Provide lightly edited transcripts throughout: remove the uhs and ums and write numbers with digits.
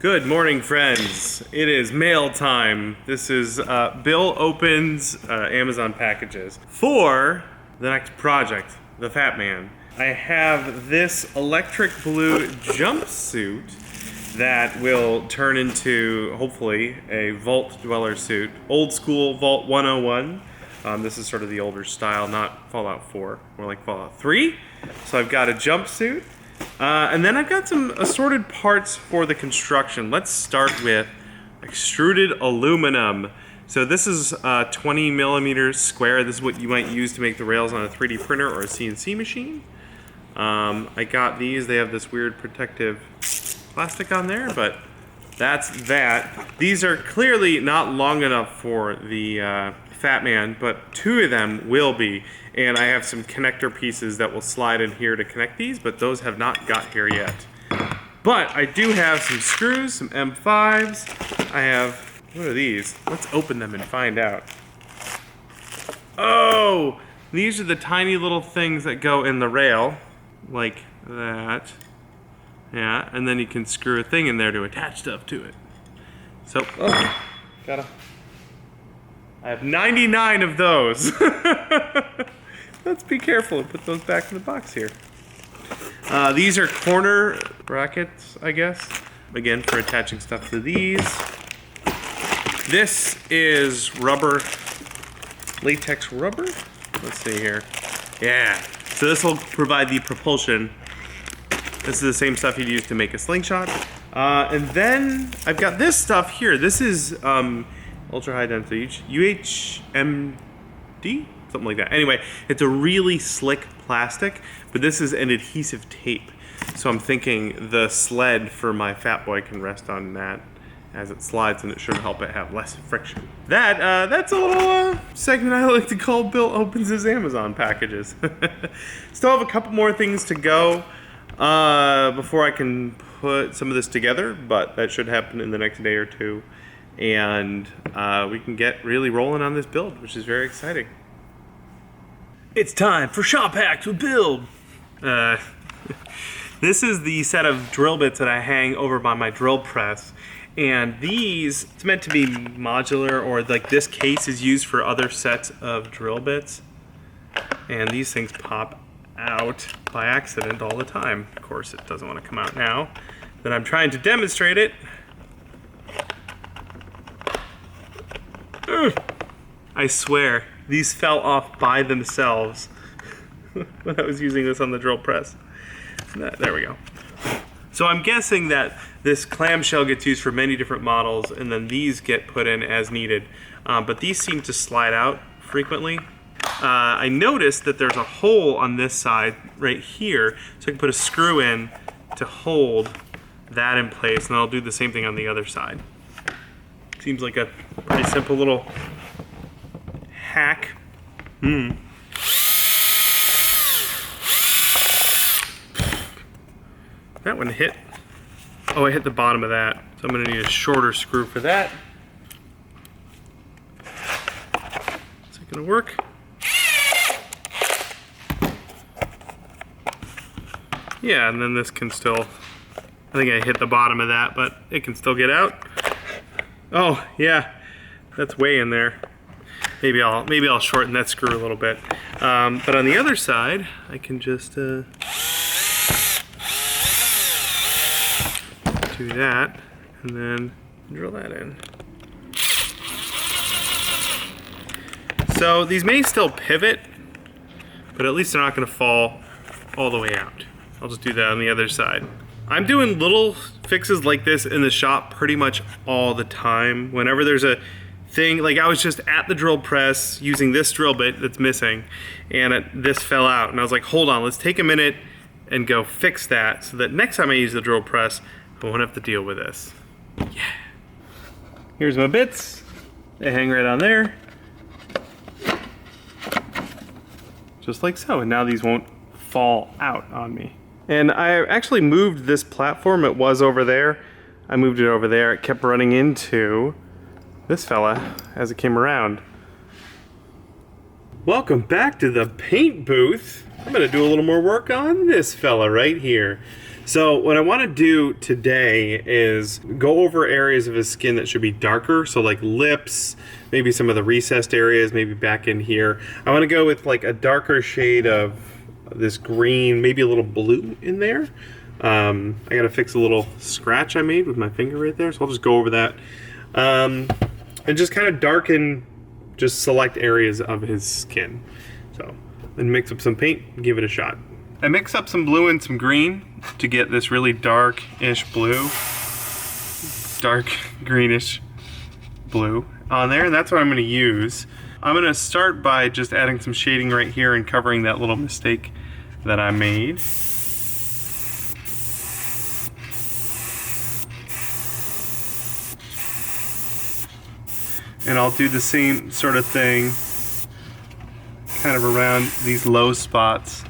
Good morning, friends. It is mail time. This is Bill opens Amazon packages for the next project, the Fat Man. I have this electric blue jumpsuit that will turn into, hopefully, a Vault Dweller suit. Old school Vault 101. This is sort of the older style, not Fallout 4, more like Fallout 3. So I've got a jumpsuit. And then I've got some assorted parts for the construction. Let's start with extruded aluminum. So this is 20 millimeters square. This is what you might use to make the rails on a 3D printer or a CNC machine. I got these. They have this weird protective plastic on there, but that's that. These are clearly not long enough for the Fat Man, but two of them will be. And I have some connector pieces that will slide in here to connect these, but those have not got here yet. But I do have some screws, some M5s. I have, what are these? Let's open them and find out. Oh, these are the tiny little things that go in the rail, like that. Yeah, and then you can screw a thing in there to attach stuff to it. So, I have 99 of those. Let's be careful and put those back in the box here. These are corner brackets, I guess. Again, for attaching stuff to these. This is rubber, latex rubber? Let's see here. Yeah, so this will provide the propulsion. This is the same stuff you'd use to make a slingshot. And then I've got this stuff here. This is ultra high density, UHMD? Something like that. Anyway, it's a really slick plastic, but this is an adhesive tape. So I'm thinking the sled for my Fat Boy can rest on that as it slides, and it should help it have less friction. That's a little segment I like to call Bill Opens His Amazon Packages. Still have a couple more things to go before I can put some of this together, but that should happen in the next day or two. And we can get really rolling on this build, which is very exciting. It's time for Shop Hacks with Bill. This is the set of drill bits that I hang over by my drill press. And these, it's meant to be modular, or like this case is used for other sets of drill bits. And these things pop out by accident all the time. Of course, it doesn't want to come out now, but I'm trying to demonstrate it. I swear, these fell off by themselves when I was using this on the drill press. There we go. So I'm guessing that this clamshell gets used for many different models, and then these get put in as needed. But these seem to slide out frequently. I noticed that there's a hole on this side right here, so I can put a screw in to hold that in place, and I'll do the same thing on the other side. Seems like a pretty simple little hack. That one hit. Oh, I hit the bottom of that. So I'm gonna need a shorter screw for that. Is it gonna work? Yeah, and then this can still, I think I hit the bottom of that, but it can still get out. Oh, yeah, that's way in there. Maybe I'll shorten that screw a little bit. But on the other side, I can just do that, and then drill that in. So these may still pivot, but at least they're not gonna fall all the way out. I'll just do that on the other side. I'm doing little fixes like this in the shop pretty much all the time. Whenever there's a thing, like I was just at the drill press using this drill bit that's missing, and this fell out, and I was like, hold on, let's take a minute and go fix that, so that next time I use the drill press, I won't have to deal with this. Yeah. Here's my bits. They hang right on there. Just like so, and now these won't fall out on me. And I actually moved this platform. It was over there. I moved it over there. It kept running into this fella as it came around. Welcome back to the paint booth. I'm gonna do a little more work on this fella right here. So what I want to do today is go over areas of his skin that should be darker. So like lips, maybe some of the recessed areas, maybe back in here. I want to go with like a darker shade of this green, maybe a little blue in there. I got to fix a little scratch I made with my finger right there. So I'll just go over that. And just kind of darken just select areas of his skin. So then mix up some paint and give it a shot. I mix up some blue and some green to get this really dark-ish blue, dark greenish blue on there, and that's what I'm going to use. I'm going to start by just adding some shading right here and covering that little mistake that I made. And I'll do the same sort of thing kind of around these low spots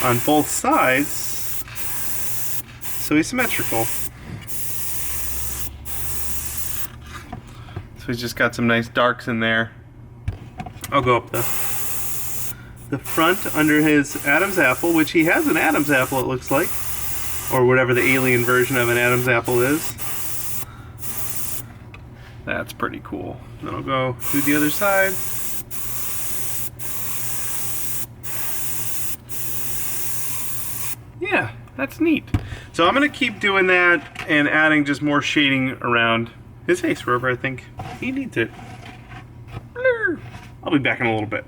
on both sides, so he's symmetrical. So he's just got some nice darks in there. I'll go up the front under his Adam's apple, which he has an Adam's apple it looks like, or whatever the alien version of an Adam's apple is. That's pretty cool. Then I'll go through the other side. Yeah, that's neat. So I'm going to keep doing that and adding just more shading around his face wherever I think he needs it. I'll be back in a little bit.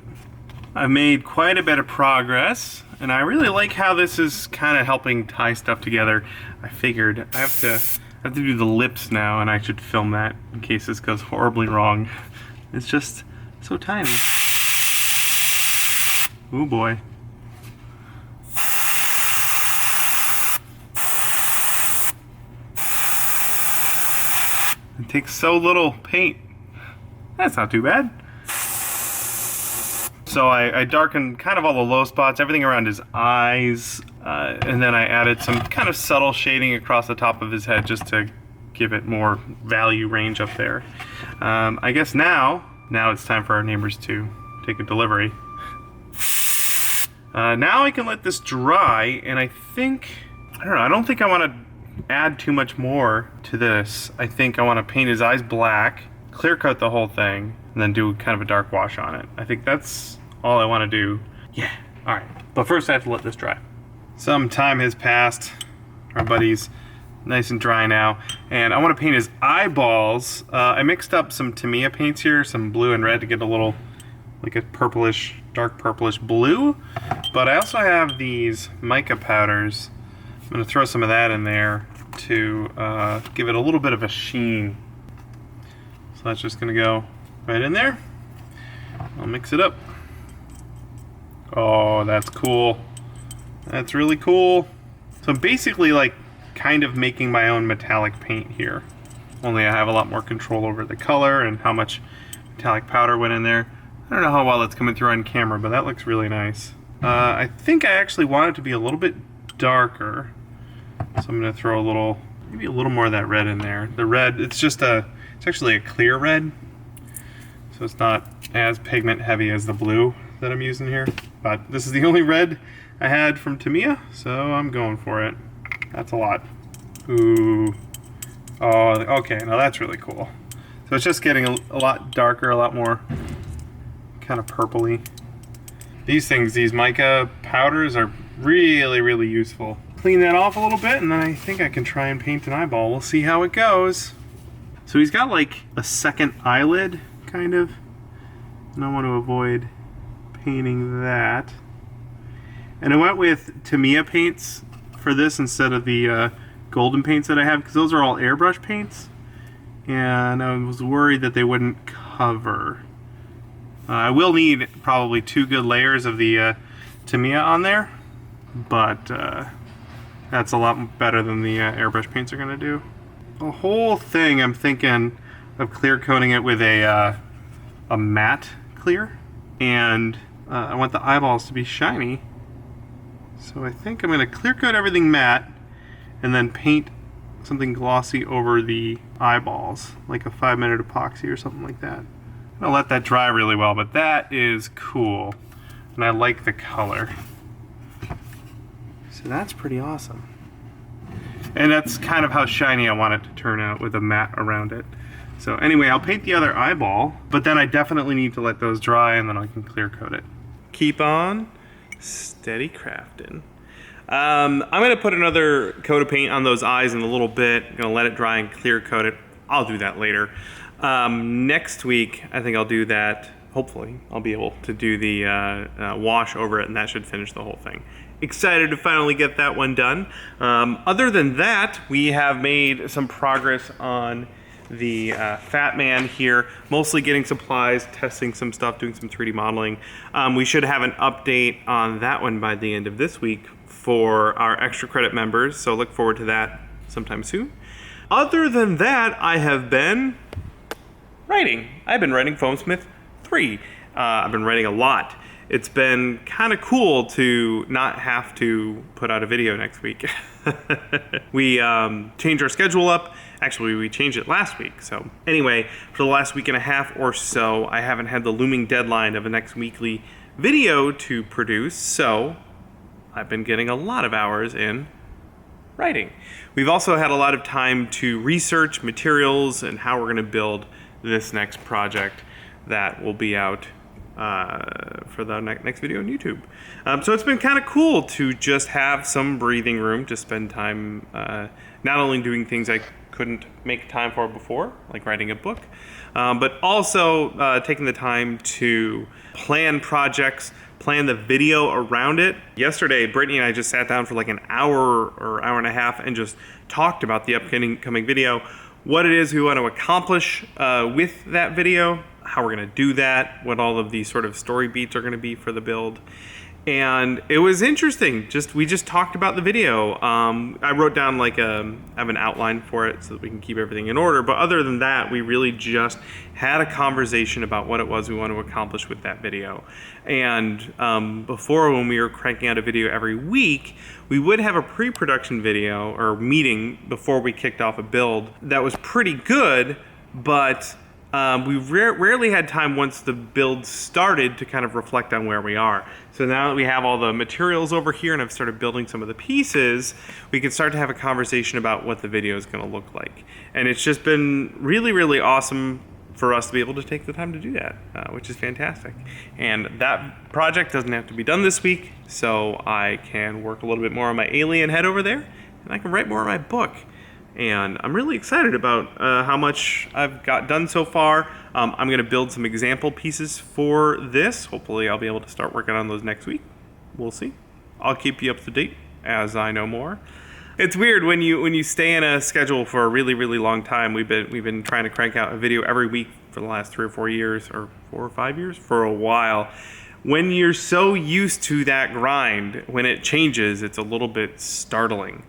I've made quite a bit of progress, and I really like how this is kind of helping tie stuff together. I figured I have to do the lips now, and I should film that in case this goes horribly wrong. It's just so tiny. Ooh boy. It takes so little paint. That's not too bad. So I darkened kind of all the low spots, everything around his eyes, and then I added some kind of subtle shading across the top of his head just to give it more value range up there. I guess now it's time for our neighbors to take a delivery. Now I can let this dry, and I don't think I want to add too much more to this. I think I want to paint his eyes black, clear coat the whole thing, and then do kind of a dark wash on it. I think that's all I want to do. Yeah, all right. But first I have to let this dry. Some time has passed. Our buddy's nice and dry now, and I want to paint his eyeballs. I mixed up some Tamiya paints here, some blue and red to get a little, like a purplish, dark purplish blue. But I also have these mica powders. I'm going to throw some of that in there to give it a little bit of a sheen. So that's just going to go right in there. I'll mix it up. Oh, that's cool. That's really cool. So I'm basically like kind of making my own metallic paint here. Only I have a lot more control over the color and how much metallic powder went in there. I don't know how well it's coming through on camera, but that looks really nice. I think I actually want it to be a little bit darker. So I'm going to throw maybe a little more of that red in there. The red, it's actually a clear red. So it's not as pigment heavy as the blue that I'm using here. But this is the only red I had from Tamiya, so I'm going for it. That's a lot. Ooh. Oh, okay, now that's really cool. So it's just getting a lot darker, a lot more kind of purpley. These mica powders are really, really useful. Clean that off a little bit, and then I think I can try and paint an eyeball. We'll see how it goes. So he's got like a second eyelid, kind of. And I want to avoid painting that. And I went with Tamiya paints for this instead of the golden paints that I have, because those are all airbrush paints. And I was worried that they wouldn't cover. I will need probably 2 good layers of the Tamiya on there, but that's a lot better than the airbrush paints are going to do. The whole thing, I'm thinking of clear coating it with a matte clear, and I want the eyeballs to be shiny. So I think I'm going to clear coat everything matte and then paint something glossy over the eyeballs, like a 5-minute epoxy or something like that. I'm going to let that dry really well, but that is cool, and I like the color. So that's pretty awesome. And that's kind of how shiny I want it to turn out with a mat around it. So anyway, I'll paint the other eyeball, but then I definitely need to let those dry and then I can clear coat it. Keep on steady crafting. I'm gonna put another coat of paint on those eyes in a little bit. I'm gonna let it dry and clear coat it. I'll do that later. Next week, I think I'll do that. Hopefully, I'll be able to do the wash over it, and that should finish the whole thing. Excited to finally get that one done. Other than that, we have made some progress on the Fat Man here, mostly getting supplies, testing some stuff, doing some 3D modeling. We should have an update on that one by the end of this week for our extra credit members, so look forward to that sometime soon. Other than that, I have been writing. I've been writing Foamsmith 3. I've been writing a lot. It's been kind of cool to not have to put out a video next week. We changed our schedule up. Actually, we changed it last week. So anyway, for the last week and a half or so, I haven't had the looming deadline of a next weekly video to produce. So I've been getting a lot of hours in writing. We've also had a lot of time to research materials and how we're going to build this next project that will be out for the next video on YouTube. So it's been kind of cool to just have some breathing room to spend time not only doing things I couldn't make time for before, like writing a book, but also taking the time to plan projects, plan the video around it. Yesterday, Brittany and I just sat down for like an hour or hour and a half and just talked about the upcoming video, what it is we want to accomplish with that video, how we're going to do that, what all of these sort of story beats are going to be for the build. And it was interesting. We just talked about the video. I wrote down I have an outline for it so that we can keep everything in order. But other than that, we really just had a conversation about what it was we want to accomplish with that video. And before, when we were cranking out a video every week, we would have a pre-production video or meeting before we kicked off a build that was pretty good, but we rarely had time once the build started to kind of reflect on where we are. So now that we have all the materials over here and I've started building some of the pieces, we can start to have a conversation about what the video is going to look like. And it's just been really, really awesome for us to be able to take the time to do that, which is fantastic. And that project doesn't have to be done this week, so I can work a little bit more on my alien head over there, and I can write more of my book. And I'm really excited about how much I've got done so far. I'm going to build some example pieces for this. Hopefully I'll be able to start working on those next week. We'll see. I'll keep you up to date as I know more. It's weird when you stay in a schedule for a really, really long time. We've been trying to crank out a video every week for the last 3 or 4 years, or 4 or 5 years, for a while. When you're so used to that grind, when it changes, it's a little bit startling.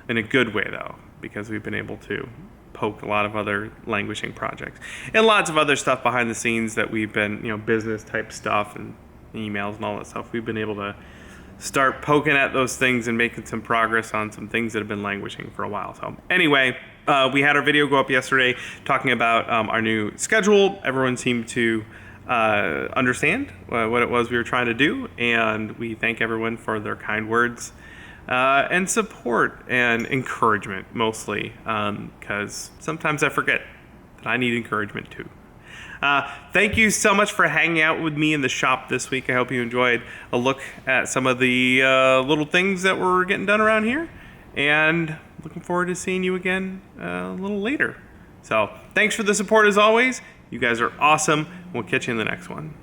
In a good way, though, because we've been able to poke a lot of other languishing projects and lots of other stuff behind the scenes that we've been, business type stuff and emails and all that stuff. We've been able to start poking at those things and making some progress on some things that have been languishing for a while. So anyway, we had our video go up yesterday talking about our new schedule. Everyone seemed to understand what it was we were trying to do, and we thank everyone for their kind words and support and encouragement, mostly, because sometimes I forget that I need encouragement too. Thank you so much for hanging out with me in the shop this week. I hope you enjoyed a look at some of the little things that we're getting done around here, and looking forward to seeing you again a little later. So thanks for the support as always. You guys are awesome. We'll catch you in the next one.